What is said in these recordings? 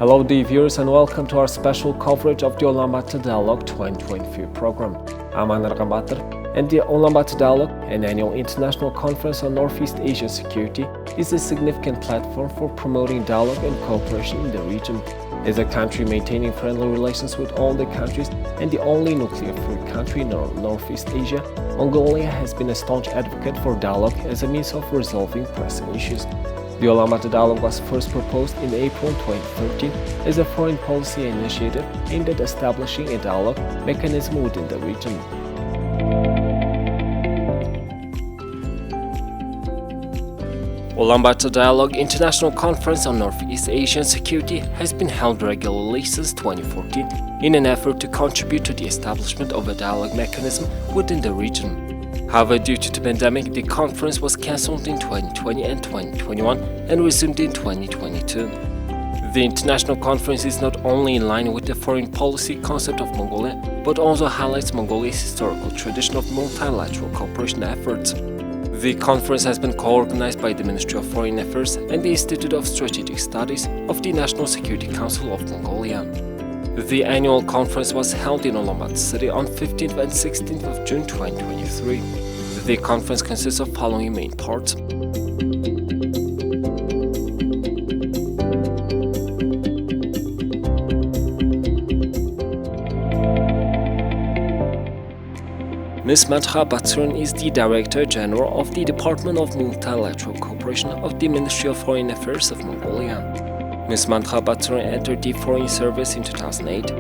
Hello dear viewers and welcome to our special coverage of the Ulaanbaatar Dialogue 2023 program. I'm Ulaanbaatar, and the Ulaanbaatar Dialogue, an annual international conference on Northeast Asian security, is a significant platform for promoting dialogue and cooperation in the region. As a country maintaining friendly relations with all the countries and the only nuclear-free country in Northeast Asia, Mongolia has been a staunch advocate for dialogue as a means of resolving pressing issues. The Ulaanbaatar Dialogue was first proposed in April 2013 as a foreign policy initiative aimed at establishing a dialogue mechanism within the region. Ulaanbaatar Dialogue International Conference on Northeast Asian Security has been held regularly since 2014 in an effort to contribute to the establishment of a dialogue mechanism within the region. However, due to the pandemic, the conference was cancelled in 2020 and 2021 and resumed in 2022. The international conference is not only in line with the foreign policy concept of Mongolia, but also highlights Mongolia's historical tradition of multilateral cooperation efforts. The conference has been co-organized by the Ministry of Foreign Affairs and the Institute of Strategic Studies of the National Security Council of Mongolia. The annual conference was held in Ulaanbaatar city on 15th and 16th of June 2023. The conference consists of following main parts. Ms. Sonia Bachmann is the Director General of the Department of Multilateral Cooperation of the Ministry of Foreign Affairs of Mongolia. Ms. Sonia Bachmann entered the Foreign Service in 2008.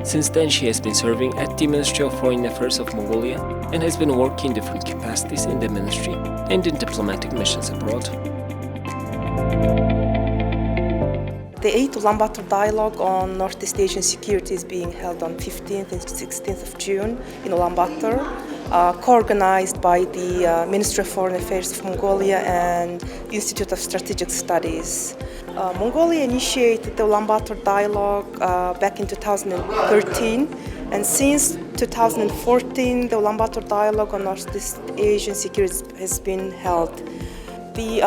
Since then, she has been serving at the Ministry of Foreign Affairs of Mongolia and has been working in different capacities in the ministry and in diplomatic missions abroad. The 8th Ulaanbaatar Dialogue on Northeast Asian Security is being held on 15th and 16th of June in Ulaanbaatar, co-organized by the Ministry of Foreign Affairs of Mongolia and Institute of Strategic Studies. Mongolia initiated the Ulaanbaatar Dialogue back in 2013, and since 2014 the Ulaanbaatar Dialogue on Northeast Asian Security has been held. The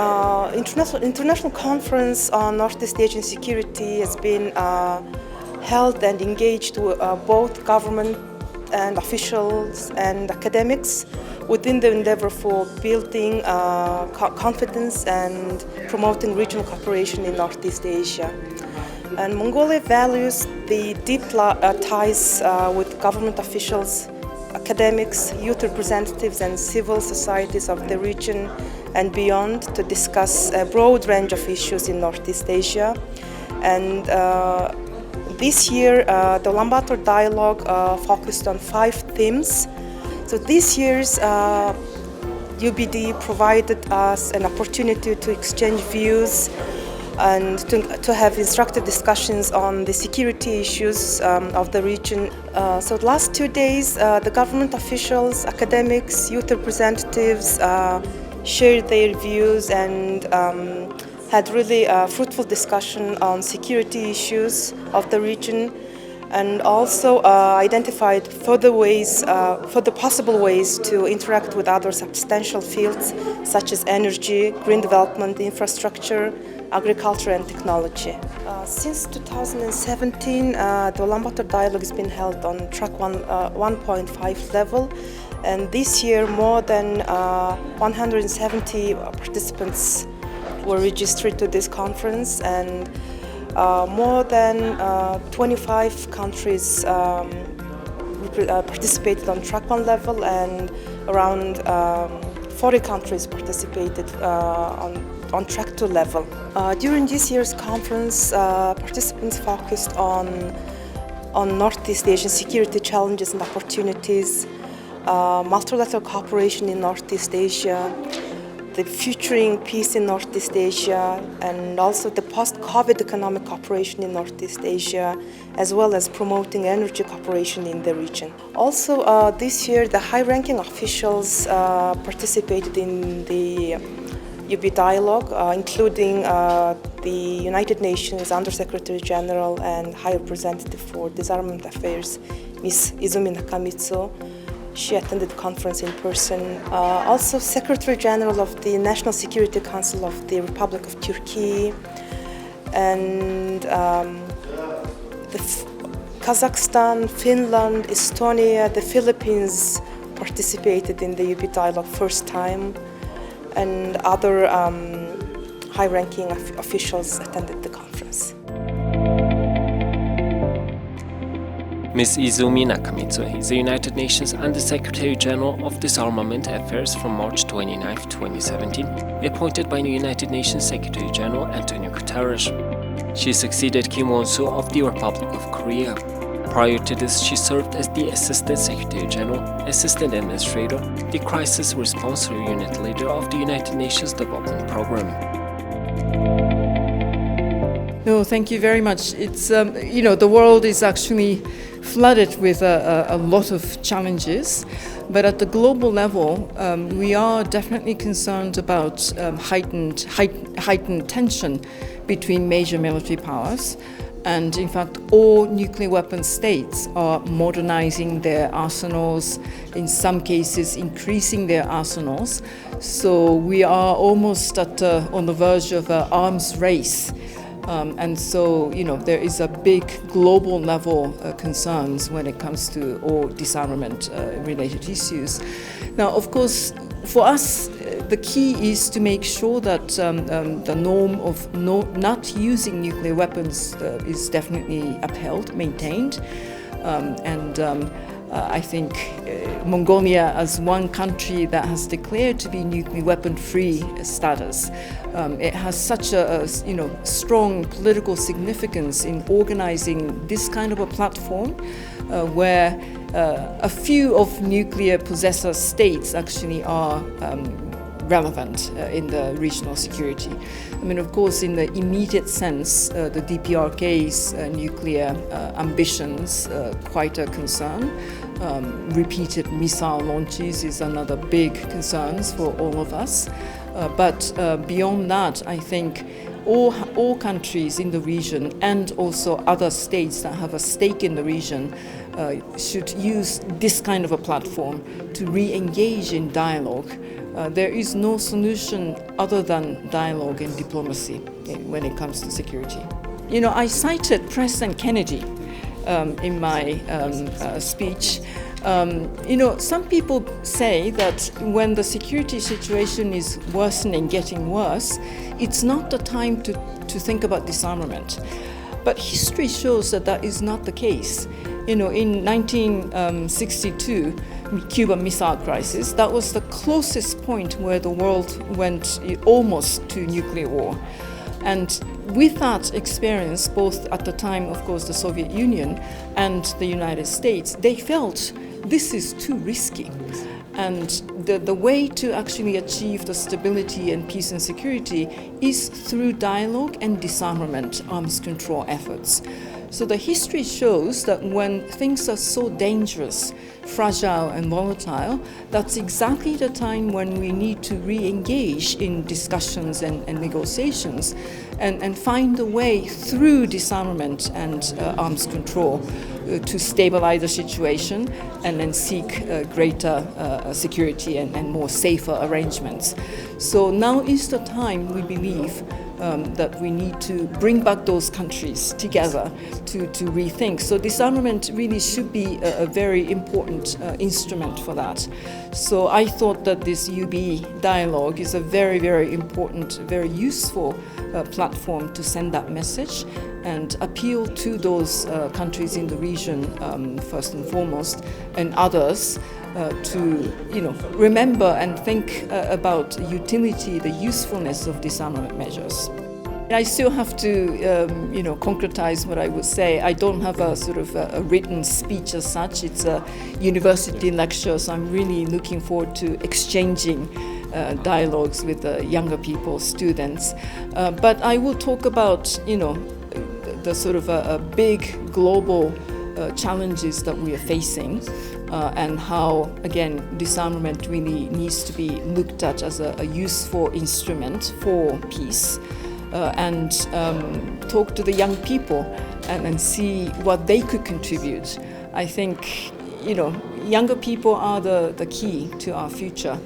international conference on Northeast Asian security has been held and engaged with both government and officials and academics within the endeavor for building confidence and promoting regional cooperation in Northeast Asia. And Mongolia values the deep ties with government officials, academics, youth representatives and civil societies of the region and beyond to discuss a broad range of issues in Northeast Asia. And this year, the Ulaanbaatar Dialogue focused on 5 themes. So this year's UBD provided us an opportunity to exchange views and to have instructive discussions on the security issues of the region. So the last 2 days, the government officials, academics, youth representatives shared their views and had really fruitful discussion on security issues of the region, and also identified further possible ways to interact with other substantial fields such as energy, green development, infrastructure, agriculture and technology. Since 2017, the Ulaanbaatar Dialogue has been held on track 1.5 level, and this year more than 170 participants were registered to this conference, and more than 25 countries participated on track 1 level, and around 40 countries participated on track 2 level. During this year's conference, participants focused on Northeast Asian security challenges and opportunities, multilateral cooperation in Northeast Asia, the futuring peace in Northeast Asia, and also the post-Covid economic cooperation in Northeast Asia, as well as promoting energy cooperation in the region. Also, this year, the high-ranking officials participated in the UB Dialogue, including the United Nations Under-Secretary General and High Representative for Disarmament Affairs, Ms. Izumi Nakamitsu. She attended the conference in person. Also, Secretary General of the National Security Council of the Republic of Turkey, and Kazakhstan, Finland, Estonia, the Philippines participated in the UB dialogue first time, and other high-ranking officials attended the conference. Ms. Izumi Nakamitsu is the United Nations Under-Secretary General of Disarmament Affairs from March 29, 2017, appointed by the United Nations Secretary General Antonio Guterres. She succeeded Kim Won-soo of the Republic of Korea. Prior to this, she served as the Assistant Secretary General, Assistant Administrator, the Crisis Response Unit Leader of the United Nations Development Program. No, thank you very much. It's, the world is actually flooded with a lot of challenges, but at the global level, we are definitely concerned about heightened tension between major military powers. And in fact, all nuclear weapon states are modernizing their arsenals, in some cases increasing their arsenals. So we are almost on the verge of an arms race. And so, there is a big global level concerns when it comes to all disarmament related issues. Now, of course, for us, the key is to make sure that the norm of not using nuclear weapons is definitely upheld, maintained. I think Mongolia, as one country that has declared to be nuclear weapon-free status, it has such a strong political significance in organizing this kind of a platform where a few of nuclear possessor states actually are relevant in the regional security. I mean, of course, in the immediate sense, the DPRK's nuclear ambitions quite a concern. Repeated missile launches is another big concern for all of us. But beyond that, I think all countries in the region and also other states that have a stake in the region should use this kind of a platform to re-engage in dialogue. There is no solution other than dialogue and diplomacy when it comes to security. I cited President Kennedy in my speech. Some people say that when the security situation is worsening, getting worse, it's not the time to think about disarmament. But history shows that that is not the case. In 1962, Cuban Missile Crisis, that was the closest point where the world went almost to nuclear war. And with that experience, both at the time, of course, the Soviet Union and the United States, they felt this is too risky. And the way to actually achieve the stability and peace and security is through dialogue and disarmament arms control efforts. So the history shows that when things are so dangerous, fragile and volatile, that's exactly the time when we need to re-engage in discussions and negotiations and find a way through disarmament and arms control to stabilize the situation and then seek greater security and more safer arrangements. So now is the time, we believe, that we need to bring back those countries together to rethink. So disarmament really should be a very important instrument for that. So I thought that this UB dialogue is a very, very important, very useful platform to send that message and appeal to those countries in the region, first and foremost, and others to remember and think about the utility, the usefulness of disarmament measures. I still have to, concretize what I would say. I don't have a sort of a written speech as such. It's a university lecture, so I'm really looking forward to exchanging dialogues with the younger people, students. But I will talk about, the sort of a big global challenges that we are facing. And how, again, disarmament really needs to be looked at as a useful instrument for peace, and talk to the young people and see what they could contribute. I think, younger people are the key to our future.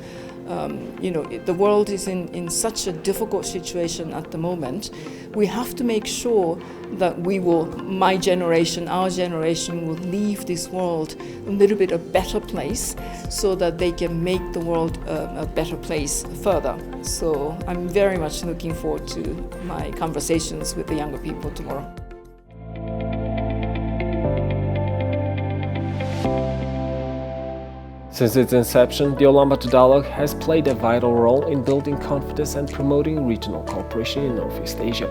the world is in such a difficult situation at the moment. We have to make sure that my generation, our generation, will leave this world a little bit a better place so that they can make the world a better place further. So I'm very much looking forward to my conversations with the younger people tomorrow. Since its inception, the Ulaanbaatar Dialogue has played a vital role in building confidence and promoting regional cooperation in Northeast Asia.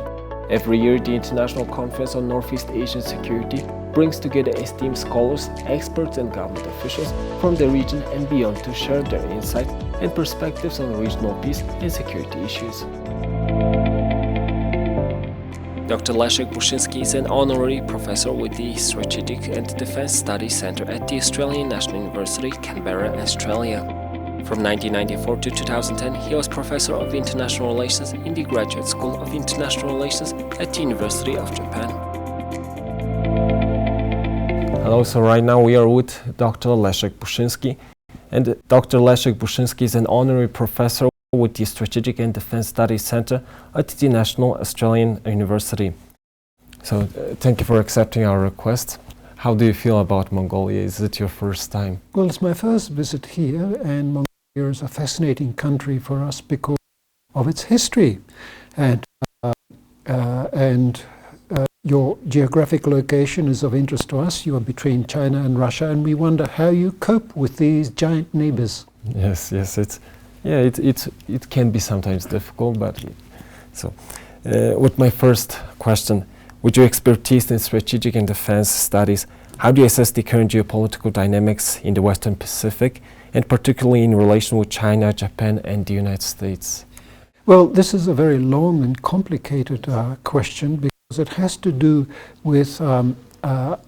Every year, the International Conference on Northeast Asian Security brings together esteemed scholars, experts and government officials from the region and beyond to share their insights and perspectives on regional peace and security issues. Dr Leshek Bushinski is an honorary professor with the Strategic and Defence Studies Centre at the Australian National University, Canberra, Australia. From 1994 to 2010, he was Professor of International Relations in the Graduate School of International Relations at the University of Japan. Hello, so right now we are with Dr Leshek Bushinski. And Dr Leshek Bushinski is an honorary professor with the Strategic and Defence Studies Centre at the National Australian University. So thank you for accepting our request. How do you feel about Mongolia? Is it your first time? Well, it's my first visit here, and Mongolia is a fascinating country for us because of its history. And your geographic location is of interest to us. You are between China and Russia, and we wonder how you cope with these giant neighbors. Yes, it can be sometimes difficult, but so with my first question, with your expertise in strategic and defense studies, how do you assess the current geopolitical dynamics in the Western Pacific, and particularly in relation with China, Japan, and the United States? Well, this is a very long and complicated question because it has to do with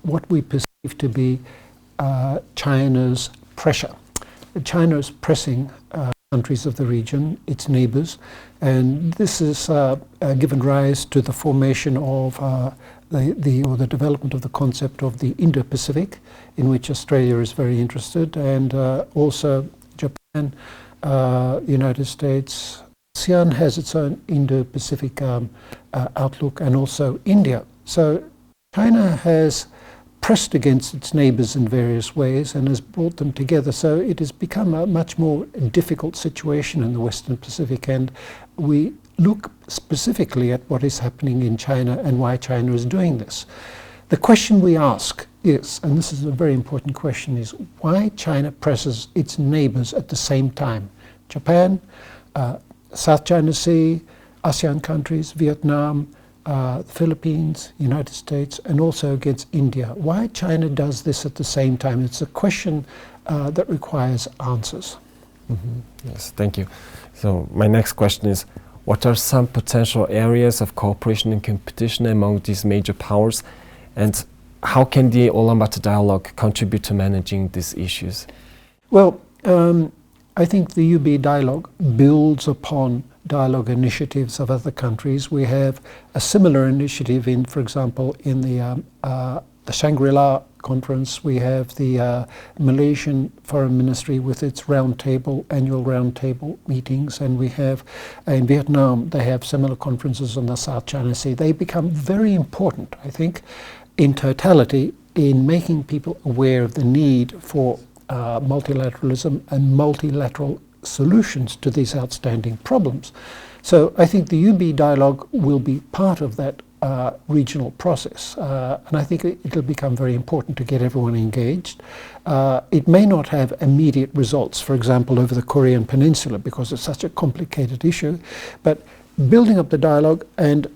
what we perceive to be China's pressure. China is pressing countries of the region, its neighbors, and this has given rise to the formation of the development of the concept of the Indo-Pacific, in which Australia is very interested, and also Japan, United States. ASEAN has its own Indo-Pacific outlook, and also India. So China has pressed against its neighbors in various ways and has brought them together. So it has become a much more difficult situation in the Western Pacific, and we look specifically at what is happening in China and why China is doing this. The question we ask is, and this is a very important question, is why China presses its neighbors at the same time. Japan, South China Sea, ASEAN countries, Vietnam, the Philippines, United States, and also against India. Why China does this at the same time? It's a question that requires answers. Yes, thank you. So my next question is, what are some potential areas of cooperation and competition among these major powers, and how can the Ulaanbaatar Dialogue contribute to managing these issues? Well, I think the UB Dialogue builds upon dialogue initiatives of other countries. We have a similar initiative in, for example, in the Shangri-La conference. We have the Malaysian Foreign Ministry with its annual roundtable meetings, and we have in Vietnam, they have similar conferences on the South China Sea. They become very important, I think, in totality in making people aware of the need for multilateralism and multilateral solutions to these outstanding problems. So I think the UB Dialogue will be part of that regional process, and I think it'll become very important to get everyone engaged. It may not have immediate results, for example, over the Korean Peninsula, because it's such a complicated issue, but building up the dialogue and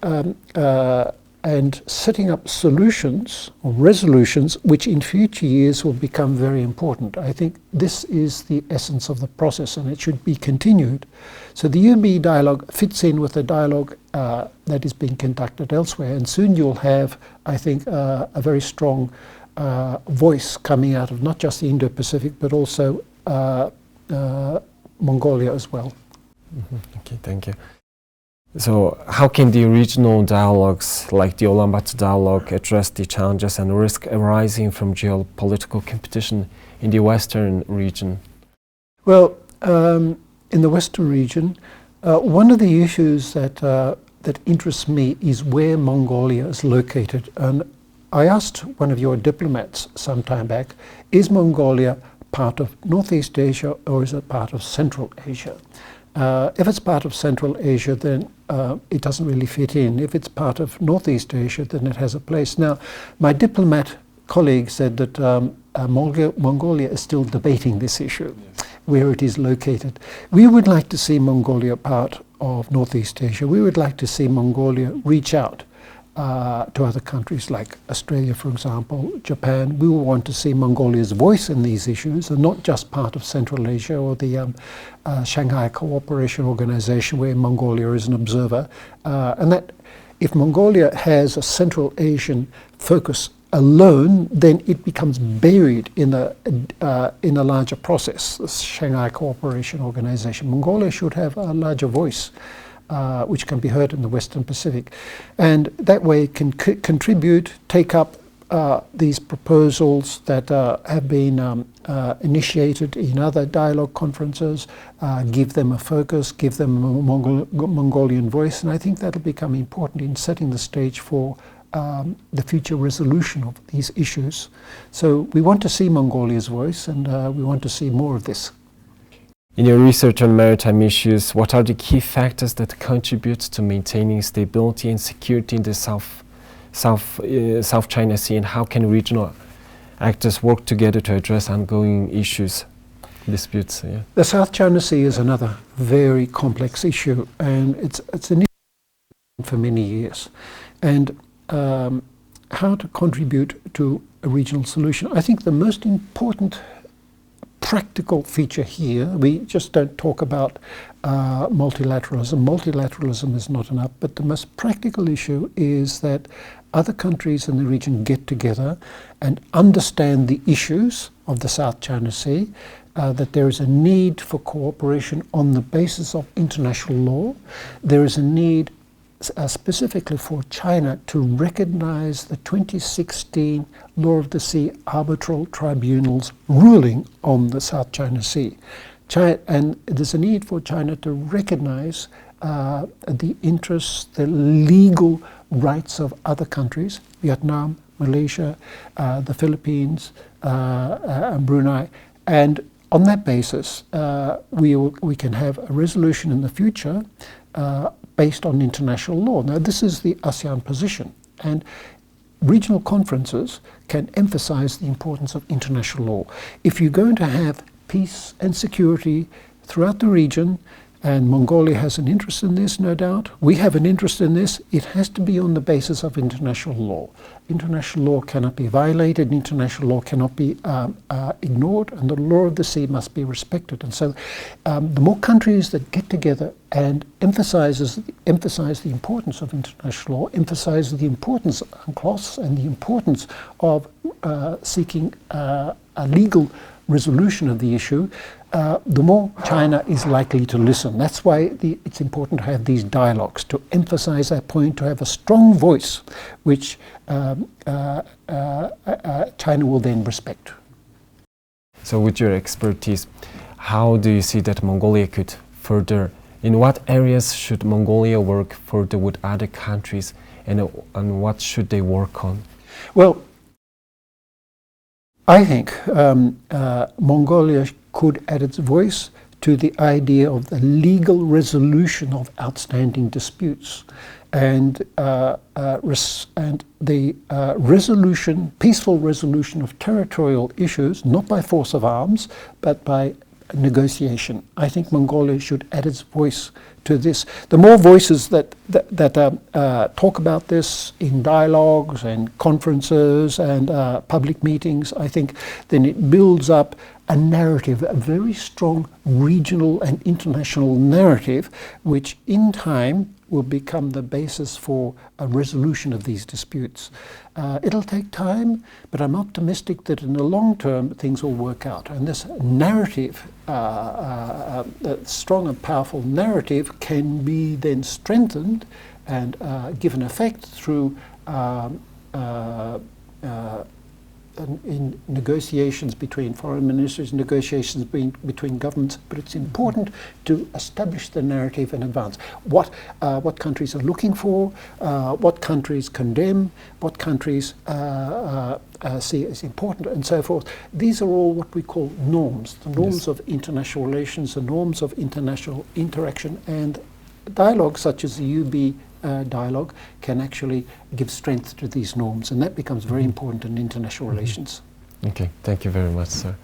setting up solutions or resolutions which in future years will become very important. I think this is the essence of the process, and it should be continued. So the UB Dialogue fits in with the dialogue that is being conducted elsewhere, and soon you'll have, I think, a very strong voice coming out of not just the Indo-Pacific but also Mongolia as well. Okay, thank you. So how can the regional dialogues like the Ulaanbaatar Dialogue address the challenges and risk arising from geopolitical competition in the Western region? Well, in the Western region, one of the issues that interests me is where Mongolia is located. And I asked one of your diplomats some time back, is Mongolia part of Northeast Asia or is it part of Central Asia? If it's part of Central Asia, then it doesn't really fit in. If it's part of Northeast Asia, then it has a place. Now, my diplomat colleague said that Mongolia is still debating this issue, where it is located. We would like to see Mongolia part of Northeast Asia. We would like to see Mongolia reach out to other countries like Australia, for example, Japan. We will want to see Mongolia's voice in these issues and not just part of Central Asia or the Shanghai Cooperation Organization where Mongolia is an observer. And that if Mongolia has a Central Asian focus alone, then it becomes buried in a larger process, the Shanghai Cooperation Organization. Mongolia should have a larger voice, which can be heard in the Western Pacific. And that way it can contribute, take up these proposals that have been initiated in other dialogue conferences, give them a focus, give them a Mongolian voice, and I think that'll become important in setting the stage for the future resolution of these issues. So we want to see Mongolia's voice, and we want to see more of this. In your research on maritime issues, what are the key factors that contribute to maintaining stability and security in the South China Sea, and how can regional actors work together to address ongoing issues, disputes? Yeah. The South China Sea is another very complex issue, and it's an issue for many years. And how to contribute to a regional solution. I think the most important practical feature here, we just don't talk about multilateralism. Multilateralism is not enough, but the most practical issue is that other countries in the region get together and understand the issues of the South China Sea, that there is a need for cooperation on the basis of international law. There is a need specifically for China to recognize the 2016 Law of the Sea arbitral tribunal's ruling on the South China Sea. And there's a need for China to recognize the interests, the legal rights of other countries, Vietnam, Malaysia, the Philippines, and Brunei. And on that basis, we can have a resolution in the future based on international law. Now, this is the ASEAN position, and regional conferences can emphasize the importance of international law. If you're going to have peace and security throughout the region, and Mongolia has an interest in this, no doubt, we have an interest in this, it has to be on the basis of international law. International law cannot be violated, international law cannot be ignored, and the law of the sea must be respected. And so the more countries that get together and emphasize the importance of international law, emphasize the importance of UNCLOS and the importance of seeking a legal resolution of the issue, the more China is likely to listen. That's why it's important to have these dialogues, to emphasize that point, to have a strong voice, which China will then respect. So with your expertise, how do you see that Mongolia could further, in what areas should Mongolia work further with other countries, and what should they work on? Well, I think Mongolia could add its voice to the idea of the legal resolution of outstanding disputes, and the peaceful resolution of territorial issues, not by force of arms, but by negotiation. I think Mongolia should add its voice to this. The more voices that talk about this in dialogues and conferences and public meetings, I think then it builds up a narrative, a very strong regional and international narrative, which in time will become the basis for a resolution of these disputes. It'll take time, but I'm optimistic that in the long term things will work out. And this narrative, strong and powerful narrative, can be then strengthened and given effect through in negotiations between foreign ministers, negotiations between governments, but it's important to establish the narrative in advance. What countries are looking for, what countries condemn, what countries see as important, and so forth. These are all what we call norms, the norms of international relations, the norms of international interaction, and dialogue such as the UB dialogue can actually give strength to these norms, and that becomes very important in international relations. Okay, thank you very much, sir.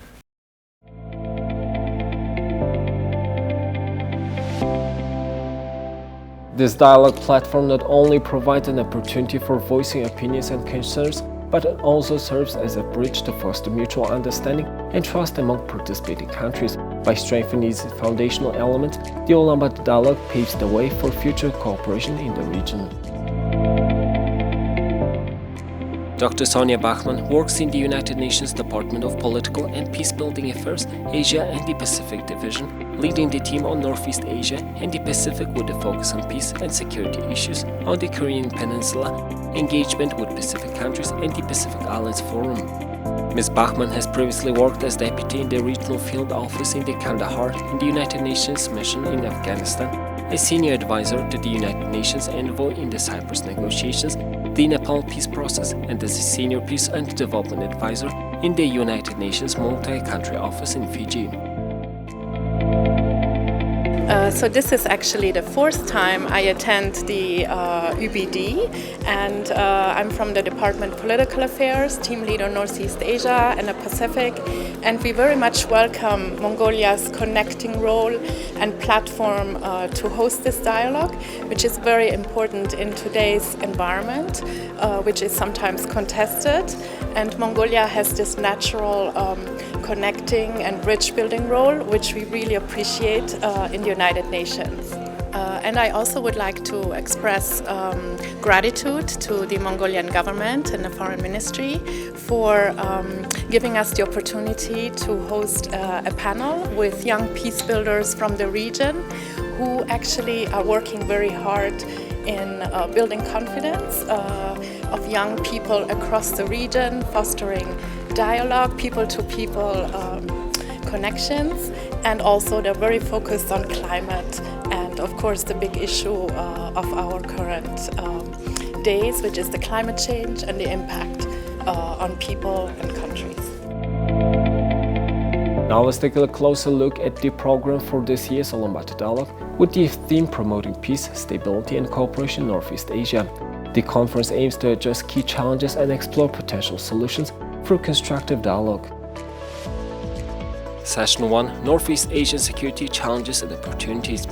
This dialogue platform not only provides an opportunity for voicing opinions and concerns, but it also serves as a bridge to foster mutual understanding and trust among participating countries. By strengthening these foundational elements, the Ulaanbaatar Dialogue paves the way for future cooperation in the region. Dr. Sonia Bachmann works in the United Nations Department of Political and Peacebuilding Affairs, Asia and the Pacific Division, leading the team on Northeast Asia and the Pacific with a focus on peace and security issues on the Korean Peninsula, engagement with Pacific countries and the Pacific Islands Forum. Ms. Bachmann has previously worked as deputy in the regional field office in the Kandahar in the United Nations mission in Afghanistan, a senior advisor to the United Nations envoy in the Cyprus negotiations, the Nepal peace process, and as a senior peace and development advisor in the United Nations multi-country office in Fiji. So this is actually the fourth time I attend the UBD, and I'm from the Department of Political Affairs, team leader Northeast Asia and the Pacific, and we very much welcome Mongolia's connecting role and platform to host this dialogue, which is very important in today's environment, which is sometimes contested, and Mongolia has this natural connecting and bridge building role, which we really appreciate in the United Nations. And I also would like to express gratitude to the Mongolian government and the Foreign Ministry for giving us the opportunity to host a panel with young peace builders from the region who actually are working very hard in building confidence of young people across the region, fostering dialogue, people-to-people connections, and also they're very focused on climate and of course the big issue of our current days, which is the climate change and the impact on people and countries. Now let's take a closer look at the program for this year's Ulaanbaatar Dialogue with the theme promoting peace, stability and cooperation in Northeast Asia. The conference aims to address key challenges and explore potential solutions through constructive dialogue. Session 1: Northeast Asian Security Challenges and Opportunities.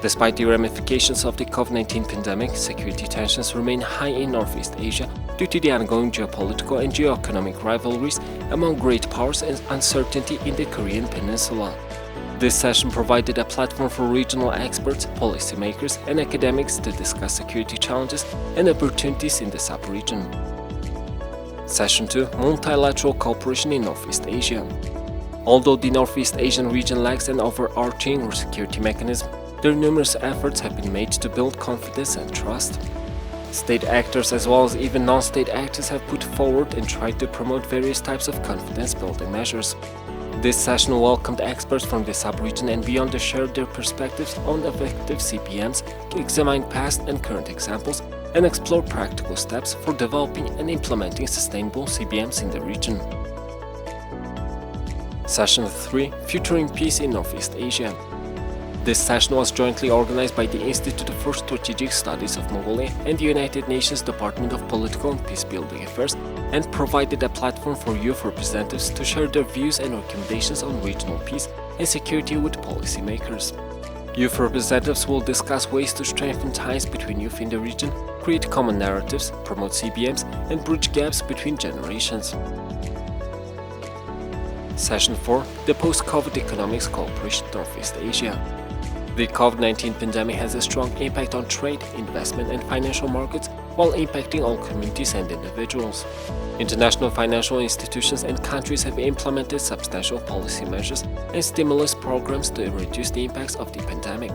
Despite the ramifications of the COVID-19 pandemic, security tensions remain high in Northeast Asia due to the ongoing geopolitical and geoeconomic rivalries among great powers and uncertainty in the Korean Peninsula. This session provided a platform for regional experts, policymakers, and academics to discuss security challenges and opportunities in the sub-region. Session 2: Multilateral Cooperation in Northeast Asia. Although the Northeast Asian region lacks an overarching security mechanism, there are numerous efforts have been made to build confidence and trust. State actors as well as even non-state actors have put forward and tried to promote various types of confidence-building measures. This session welcomed experts from the sub-region and beyond to share their perspectives on effective CBMs, examine past and current examples, and explore practical steps for developing and implementing sustainable CBMs in the region. Session 3: Futuring Peace in Northeast Asia. This session was jointly organized by the Institute for Strategic Studies of Mongolia and the United Nations Department of Political and Peacebuilding Affairs, and provided a platform for youth representatives to share their views and recommendations on regional peace and security with policymakers. Youth representatives will discuss ways to strengthen ties between youth in the region, create common narratives, promote CBMs, and bridge gaps between generations. Session 4: The Post-Covid Economics Cooperation in Northeast Asia. The COVID-19 pandemic has a strong impact on trade, investment, and financial markets while impacting all communities and individuals. International financial institutions and countries have implemented substantial policy measures and stimulus programs to reduce the impacts of the pandemic.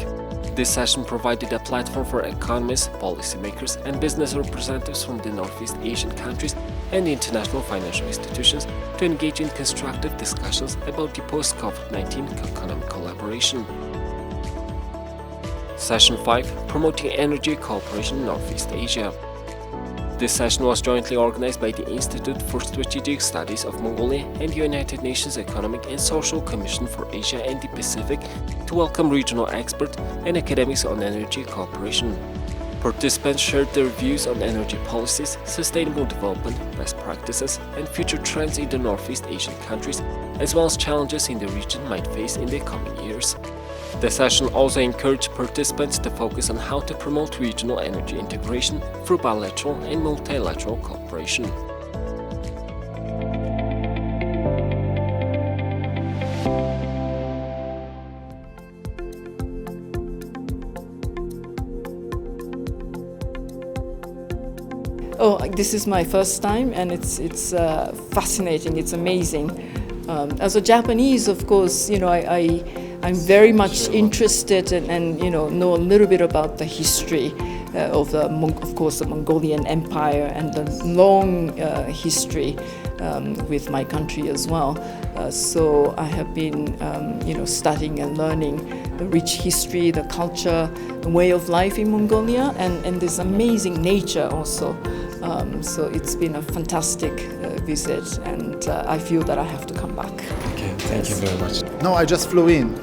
This session provided a platform for economists, policymakers, and business representatives from the Northeast Asian countries and international financial institutions to engage in constructive discussions about the post-COVID-19 economic collaboration. Session 5 – Promoting Energy Cooperation in Northeast Asia. This session was jointly organized by the Institute for Strategic Studies of Mongolia and the United Nations Economic and Social Commission for Asia and the Pacific to welcome regional experts and academics on energy cooperation. Participants shared their views on energy policies, sustainable development, best practices, and future trends in the Northeast Asian countries, as well as challenges in the region might face in the coming years. The session also encouraged participants to focus on how to promote regional energy integration through bilateral and multilateral cooperation. Oh, this is my first time, and it's fascinating. It's amazing. As a Japanese, of course, I'm very much interested and know a little bit about the history of the Mongolian Empire and the long history with my country as well. So I have been studying and learning the rich history, the culture, the way of life in Mongolia, and this amazing nature also. So it's been a fantastic visit, and I feel that I have to come back. Okay, thank you very much. No, I just flew in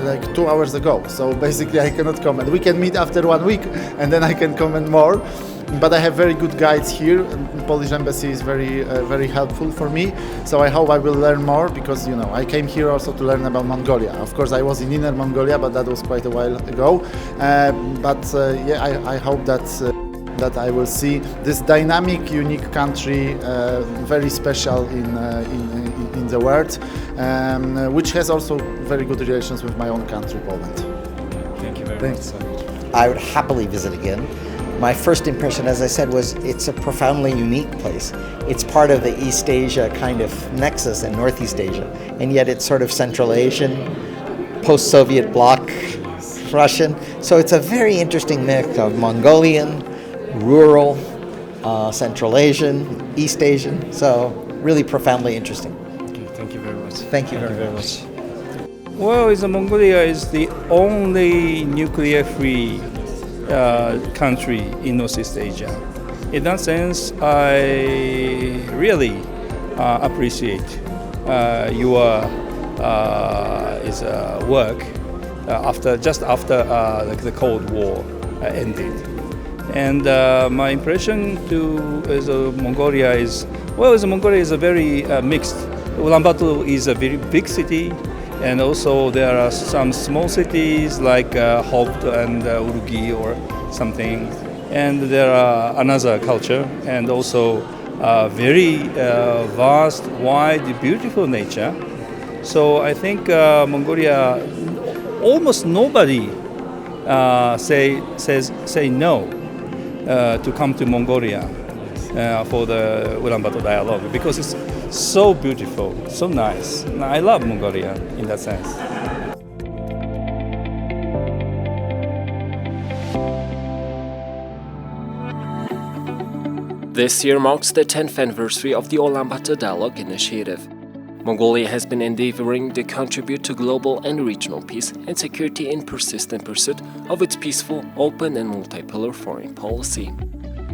like 2 hours ago, so basically I cannot comment. We can meet after 1 week and then I can comment more. But I have very good guides here. The Polish embassy is very helpful for me. So I hope I will learn more because I came here also to learn about Mongolia. Of course, I was in Inner Mongolia, but that was quite a while ago. I hope that I will see this dynamic, unique country, very special in the world, which has also very good relations with my own country, Poland. Thank you very much. I would happily visit again. My first impression, as I said, was it's a profoundly unique place. It's part of the East Asia kind of nexus in Northeast Asia, and yet it's sort of Central Asian, post-Soviet bloc, Russian. So it's a very interesting mix of Mongolian, rural, Central Asian, East Asian. So really profoundly interesting. Okay, thank you very much. Thank you very much. Well, Mongolia is the only nuclear-free country in Northeast Asia. In that sense, I really appreciate your work after the Cold War ended. And my impression is Mongolia is a very mixed. Ulaanbaatar is a very big city. And also there are some small cities like Hovd and Urugi or something. And there are another culture and also very vast, wide, beautiful nature. So I think Mongolia, almost nobody say no to come to Mongolia for the Ulaanbaatar Dialogue because it's so beautiful, so nice. I love Mongolia in that sense. This year marks the 10th anniversary of the Ulaanbaatar Dialogue initiative. Mongolia has been endeavoring to contribute to global and regional peace and security in persistent pursuit of its peaceful, open and multipolar foreign policy.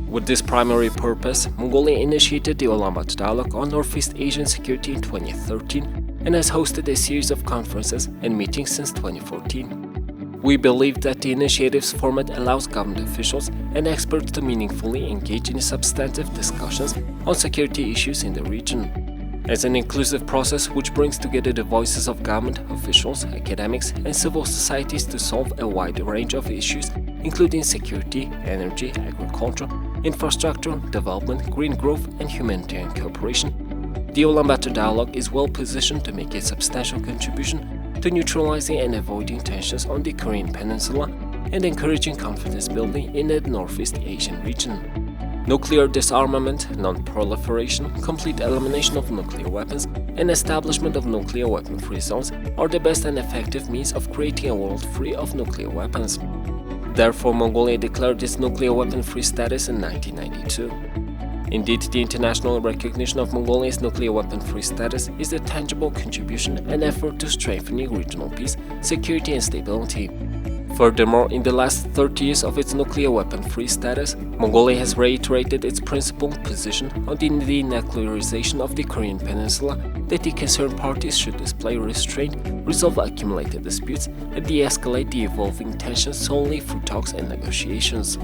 With this primary purpose, Mongolia initiated the Ulaanbaatar Dialogue on Northeast Asian Security in 2013 and has hosted a series of conferences and meetings since 2014. We believe that the initiative's format allows government officials and experts to meaningfully engage in substantive discussions on security issues in the region. As an inclusive process which brings together the voices of government officials, academics, and civil societies to solve a wide range of issues, including security, energy, agriculture, infrastructure, development, green growth, and humanitarian cooperation, the Ulaanbaatar Dialogue is well positioned to make a substantial contribution to neutralizing and avoiding tensions on the Korean Peninsula and encouraging confidence building in the Northeast Asian region. Nuclear disarmament, non-proliferation, complete elimination of nuclear weapons, and establishment of nuclear weapon-free zones are the best and effective means of creating a world free of nuclear weapons. Therefore, Mongolia declared its nuclear weapon-free status in 1992. Indeed, the international recognition of Mongolia's nuclear weapon-free status is a tangible contribution and effort to strengthening regional peace, security and stability. Furthermore, in the last 30 years of its nuclear weapon-free status, Mongolia has reiterated its principled position on the denuclearization of the Korean Peninsula, that the concerned parties should display restraint, resolve accumulated disputes, and de-escalate the evolving tensions solely through talks and negotiations.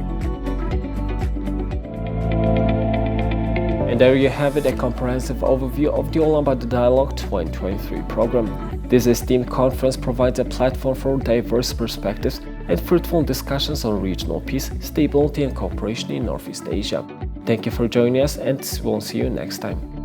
And there you have it, a comprehensive overview of the Ulaanbaatar Dialogue 2023 program. This esteemed conference provides a platform for diverse perspectives and fruitful discussions on regional peace, stability and cooperation in Northeast Asia. Thank you for joining us, and we'll see you next time.